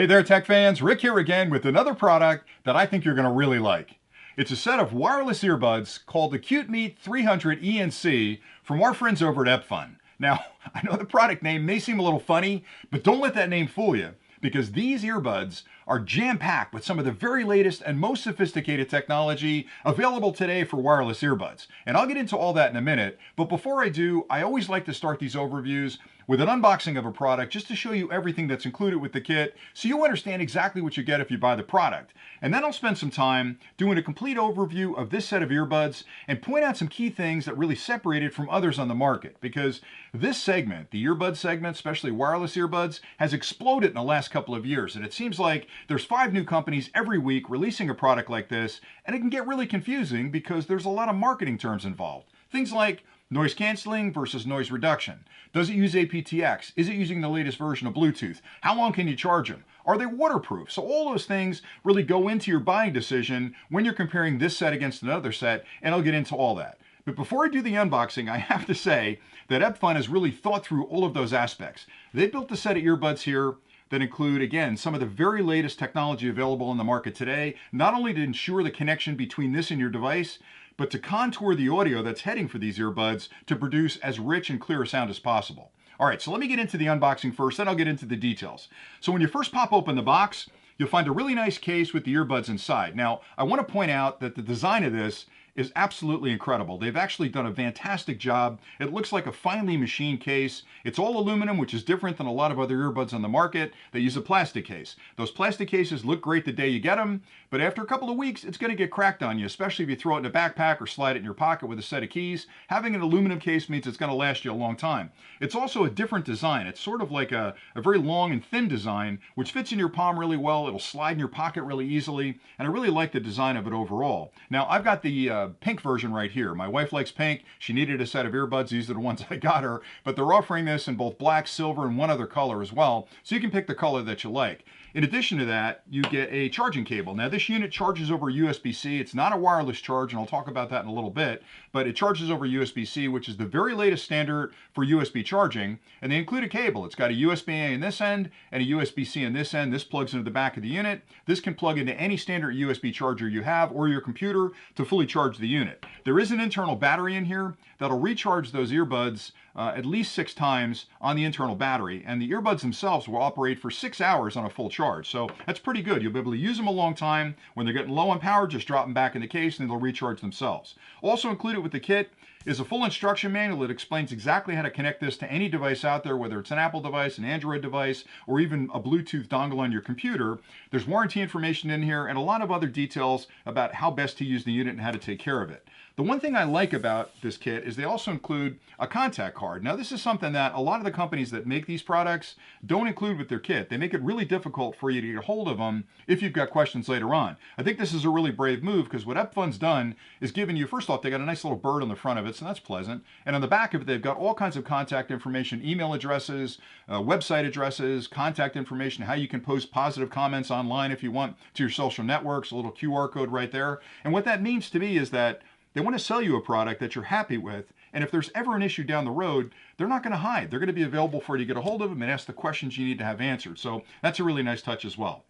Hey there, tech fans. Rick here again with another product that I think you're going to really like. It's a set of wireless earbuds called the Cute Meat 300 ENC from our friends over at EppFun. Now, I know the product name may seem a little funny, but don't let that name fool you, because these earbuds are jam-packed with some of the very latest and most sophisticated technology available today for wireless earbuds. And I'll get into all that in a minute, but before I do, I always like to start these overviews with an unboxing of a product just to show you everything that's included with the kit so you understand exactly what you get if you buy the product. And then I'll spend some time doing a complete overview of this set of earbuds and point out some key things that really separate it from others on the market, because this segment, the earbud segment, especially wireless earbuds, has exploded in the last couple of years. And it seems like there's 5 new companies every week releasing a product like this, and it can get really confusing because there's a lot of marketing terms involved. Things like noise canceling versus noise reduction. Does it use aptX? Is it using the latest version of Bluetooth? How long can you charge them? Are they waterproof? So all those things really go into your buying decision when you're comparing this set against another set, and I'll get into all that. But before I do the unboxing, I have to say that EppFun has really thought through all of those aspects. They built a set of earbuds here that include, again, some of the very latest technology available on the market today, not only to ensure the connection between this and your device, but to contour the audio that's heading for these earbuds to produce as rich and clear a sound as possible. All right, so let me get into the unboxing first, then I'll get into the details. So when you first pop open the box, you'll find a really nice case with the earbuds inside. Now, I want to point out that the design of this is absolutely incredible. They've actually done a fantastic job. It looks like a finely machined case. It's all aluminum, which is different than a lot of other earbuds on the market that use a plastic case. Those plastic cases look great the day you get them, but after a couple of weeks, it's going to get cracked on you, especially if you throw it in a backpack or slide it in your pocket with a set of keys. Having an aluminum case means it's going to last you a long time. It's also a different design. It's sort of like a very long and thin design, which fits in your palm really well. It'll slide in your pocket really easily, and I really like the design of it overall. Now, I've got the pink version right here. My wife likes pink. She needed a set of earbuds. These are the ones I got her, but they're offering this in both black, silver, and one other color as well, so you can pick the color that you like. In addition to that, you get a charging cable. Now, this unit charges over USB-C. It's not a wireless charge, and I'll talk about that in a little bit, but it charges over USB-C, which is the very latest standard for USB charging, and they include a cable. It's got a USB-A in this end and a USB-C in this end. This plugs into the back of the unit. This can plug into any standard USB charger you have or your computer to fully charge the unit. There is an internal battery in here that'll recharge those earbuds at least 6 times on the internal battery, and the earbuds themselves will operate for 6 hours on a full charge. So that's pretty good. You'll be able to use them a long time. When they're getting low on power, just drop them back in the case and they'll recharge themselves. Also included with the kit is a full instruction manual that explains exactly how to connect this to any device out there, whether it's an Apple device, an Android device, or even a Bluetooth dongle on your computer. There's warranty information in here and a lot of other details about how best to use the unit and how to take care of it. The one thing I like about this kit is they also include a contact card. Now, this is something that a lot of the companies that make these products don't include with their kit. They make it really difficult for you to get hold of them if you've got questions later on. I think this is a really brave move, because what EppFun's done is given you, first off, they got a nice little bird on the front of it, so that's pleasant. And on the back of it, they've got all kinds of contact information, email addresses, website addresses, contact information, how you can post positive comments online if you want to your social networks, a little QR code right there. And what that means to me is that they want to sell you a product that you're happy with, and if there's ever an issue down the road, they're not going to hide. They're going to be available for you to get a hold of them and ask the questions you need to have answered. So that's a really nice touch as well.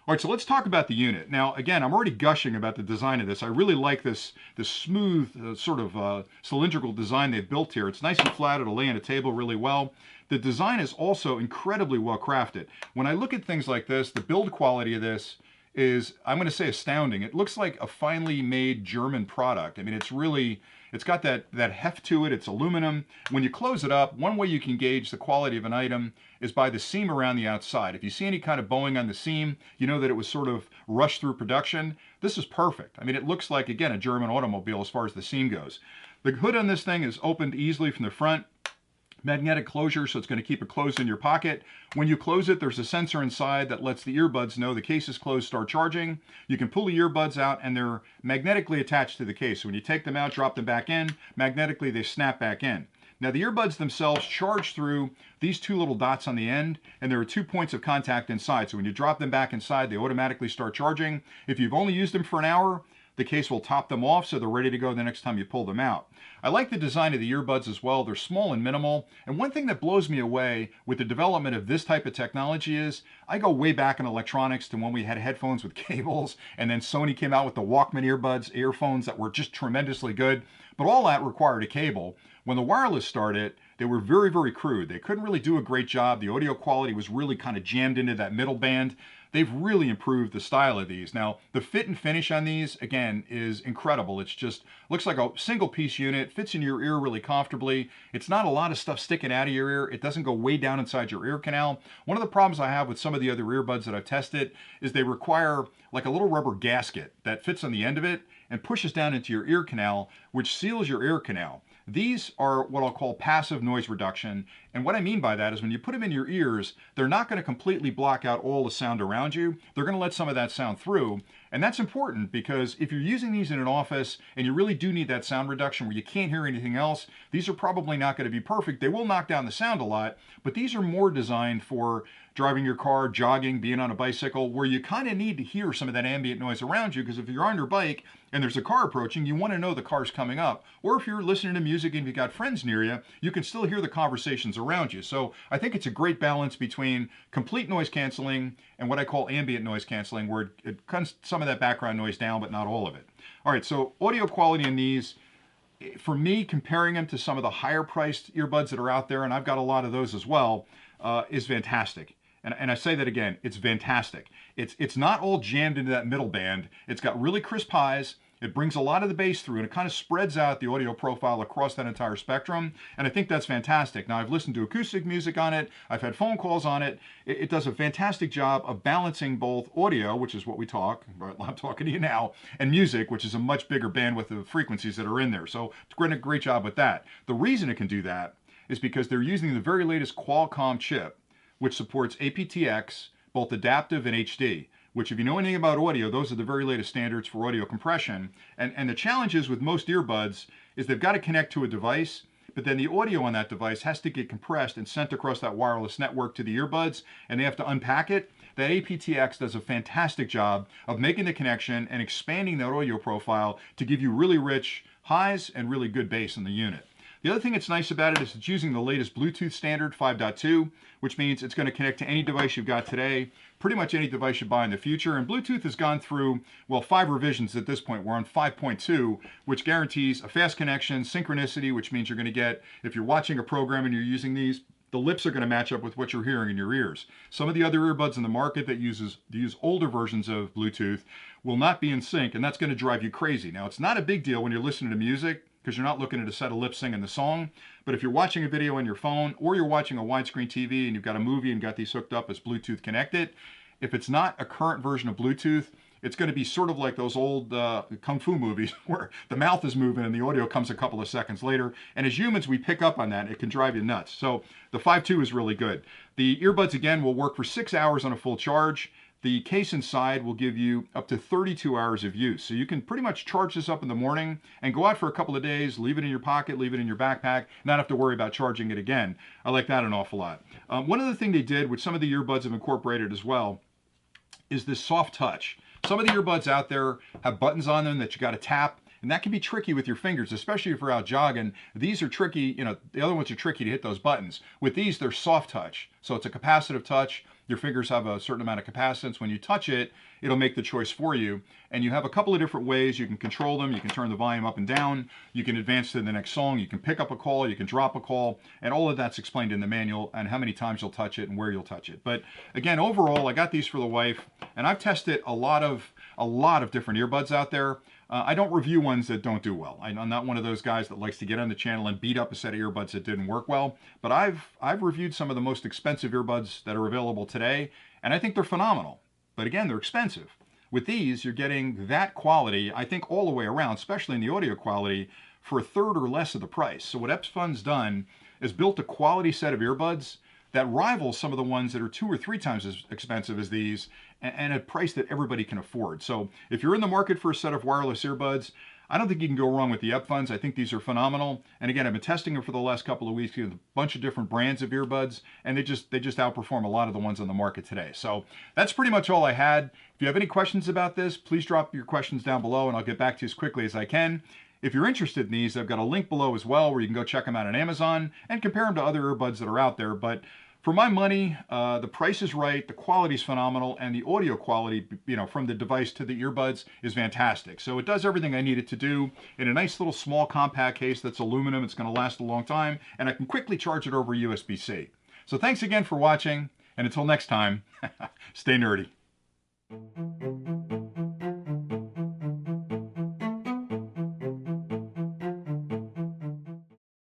All right, so let's talk about the unit. Now, again, I'm already gushing about the design of this. I really like this smooth sort of cylindrical design they've built here. It's nice and flat. It'll lay on a table really well. The design is also incredibly well crafted. When I look at things like this, the build quality of this is, I'm going to say, astounding. It looks like a finely made German product. I mean, it's got that heft to it. It's aluminum. When you close it up, one way you can gauge the quality of an item is by the seam around the outside. If you see any kind of bowing on the seam, you know that it was sort of rushed through production. This is perfect. I mean, it looks like, again, a German automobile as far as the seam goes. The hood on this thing is opened easily from the front. Magnetic closure, so it's going to keep it closed in your pocket. When you close it, there's a sensor inside that lets the earbuds know the case is closed, start charging. You can pull the earbuds out, and they're magnetically attached to the case. So when you take them out, drop them back in, magnetically they snap back in. Now, the earbuds themselves charge through these 2 little dots on the end, and there are 2 points of contact inside. So when you drop them back inside, they automatically start charging. If you've only used them for an hour, the case will top them off so they're ready to go the next time you pull them out. I like the design of the earbuds as well. They're small and minimal. And one thing that blows me away with the development of this type of technology is I go way back in electronics to when we had headphones with cables, and then Sony came out with the Walkman earbuds, earphones that were just tremendously good. But all that required a cable. When the wireless started, they were very, very crude. They couldn't really do a great job. The audio quality was really kind of jammed into that middle band. They've really improved the style of these. Now, the fit and finish on these, again, is incredible. It's just, looks like a single piece unit, fits in your ear really comfortably. It's not a lot of stuff sticking out of your ear. It doesn't go way down inside your ear canal. One of the problems I have with some of the other earbuds that I've tested is they require like a little rubber gasket that fits on the end of it and pushes down into your ear canal, which seals your ear canal. These are what I'll call passive noise reduction. And what I mean by that is when you put them in your ears, they're not going to completely block out all the sound around you. They're going to let some of that sound through. And that's important because if you're using these in an office and you really do need that sound reduction where you can't hear anything else, these are probably not going to be perfect. They will knock down the sound a lot, but these are more designed for driving your car, jogging, being on a bicycle, where you kind of need to hear some of that ambient noise around you, because if you're on your bike and there's a car approaching, you want to know the car's coming up. Or if you're listening to music and you've got friends near you, you can still hear the conversations around you. So I think it's a great balance between complete noise canceling and what I call ambient noise canceling, where it cuts some of that background noise down, but not all of it. All right, so audio quality in these, for me, comparing them to some of the higher priced earbuds that are out there, and I've got a lot of those as well, is fantastic. And I say that again, it's fantastic. It's not all jammed into that middle band. It's got really crisp highs. It brings a lot of the bass through, and it kind of spreads out the audio profile across that entire spectrum. And I think that's fantastic. Now, I've listened to acoustic music on it. I've had phone calls on it. It does a fantastic job of balancing both audio, which is what we talk, I'm talking to you now, and music, which is a much bigger bandwidth of frequencies that are in there. So it's doing a great job with that. The reason it can do that is because they're using the very latest Qualcomm chip, which supports aptX, both adaptive and HD, which if you know anything about audio, those are the very latest standards for audio compression. And the challenge is with most earbuds is they've got to connect to a device, but then the audio on that device has to get compressed and sent across that wireless network to the earbuds, and they have to unpack it. That aptX does a fantastic job of making the connection and expanding that audio profile to give you really rich highs and really good bass in the unit. The other thing that's nice about it is it's using the latest Bluetooth standard 5.2, which means it's going to connect to any device you've got today, pretty much any device you buy in the future. And Bluetooth has gone through, well, 5 revisions at this point. We're on 5.2, which guarantees a fast connection, synchronicity, which means you're going to get, if you're watching a program and you're using these, the lips are going to match up with what you're hearing in your ears. Some of the other earbuds in the market that use older versions of Bluetooth will not be in sync, and that's going to drive you crazy. Now, it's not a big deal when you're listening to music, because you're not looking at a set of lips singing the song. But if you're watching a video on your phone, or you're watching a widescreen TV and you've got a movie and got these hooked up as Bluetooth connected, if it's not a current version of Bluetooth, it's going to be sort of like those old kung fu movies where the mouth is moving and the audio comes a couple of seconds later. And as humans, we pick up on that. It can drive you nuts. So the 5.2 is really good. The earbuds, again, will work for 6 hours on a full charge. The case inside will give you up to 32 hours of use. So you can pretty much charge this up in the morning and go out for a couple of days, leave it in your pocket, leave it in your backpack, not have to worry about charging it again. I like that an awful lot. One other thing they did, which some of the earbuds have incorporated as well, is this soft touch. Some of the earbuds out there have buttons on them that you got to tap, and that can be tricky with your fingers, especially if you're out jogging. These are tricky, the other ones are tricky to hit those buttons. With these, they're soft touch. So it's a capacitive touch. Your fingers have a certain amount of capacitance. When you touch it, it'll make the choice for you. And you have a couple of different ways you can control them. You can turn the volume up and down. You can advance to the next song. You can pick up a call. You can drop a call. And all of that's explained in the manual and how many times you'll touch it and where you'll touch it. But again, overall, I got these for the wife, and I've tested a lot of different earbuds out there. I don't review ones that don't do well. I'm not one of those guys that likes to get on the channel and beat up a set of earbuds that didn't work well. But I've reviewed some of the most expensive earbuds that are available today, and I think they're phenomenal. But again, they're expensive. With these, you're getting that quality, I think, all the way around, especially in the audio quality, for a third or less of the price. So what EppFun's done is built a quality set of earbuds that rivals some of the ones that are 2 or 3 times as expensive as these, and at a price that everybody can afford. So if you're in the market for a set of wireless earbuds, I don't think you can go wrong with the EppFuns. I think these are phenomenal. And again, I've been testing them for the last couple of weeks with a bunch of different brands of earbuds, and they just outperform a lot of the ones on the market today. So that's pretty much all I had. If you have any questions about this, please drop your questions down below, and I'll get back to you as quickly as I can. If you're interested in these, I've got a link below as well where you can go check them out on Amazon and compare them to other earbuds that are out there. But for my money, the price is right, the quality is phenomenal, and the audio quality, from the device to the earbuds is fantastic. So it does everything I need it to do in a nice little small compact case that's aluminum. It's going to last a long time, and I can quickly charge it over USB-C. So thanks again for watching, and until next time, stay nerdy.